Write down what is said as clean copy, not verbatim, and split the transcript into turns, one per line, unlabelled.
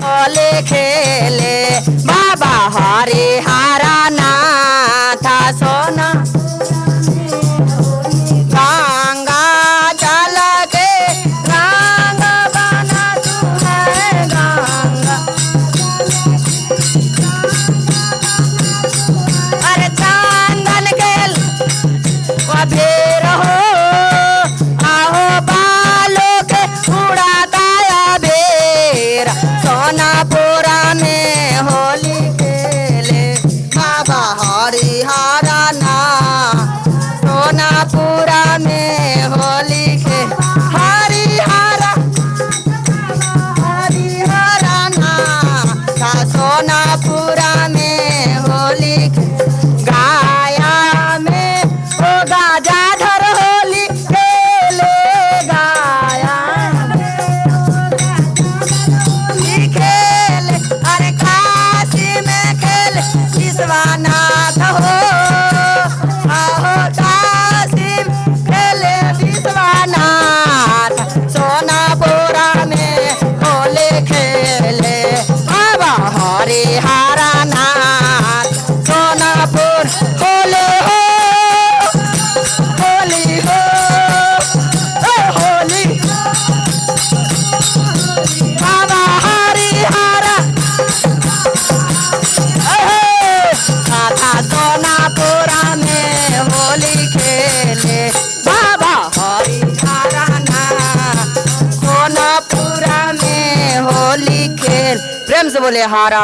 होली खेले बाबा हरिहरा नाथ सोना गंगा जल के रंग बना तू है गंगा अरे चंदन के अबेर हो आहो बालों के उड़ाता अबेर सोनापुरा में होली खेले बाबा हरिहरा नाथ सोनापुरा में होली खे हरिहरा हरिहरा नाथ सोनापुरा में होली गाया में ओ गाजाधर होली खेले गाया होली खेले अरे काशी में खेले विश्वनाथ हो आहो काशी में खेले विश्वनाथ सोनापुरा में होली खेले बाबा हरिहरा नाथ सोनापुर होली हो होली हो होली बाबा हरिहरा नाथ सोनापुरा में होली खेले बाबा हरिहरा नाथ सोनापुरा में होली खेल प्रेम से बोले हरा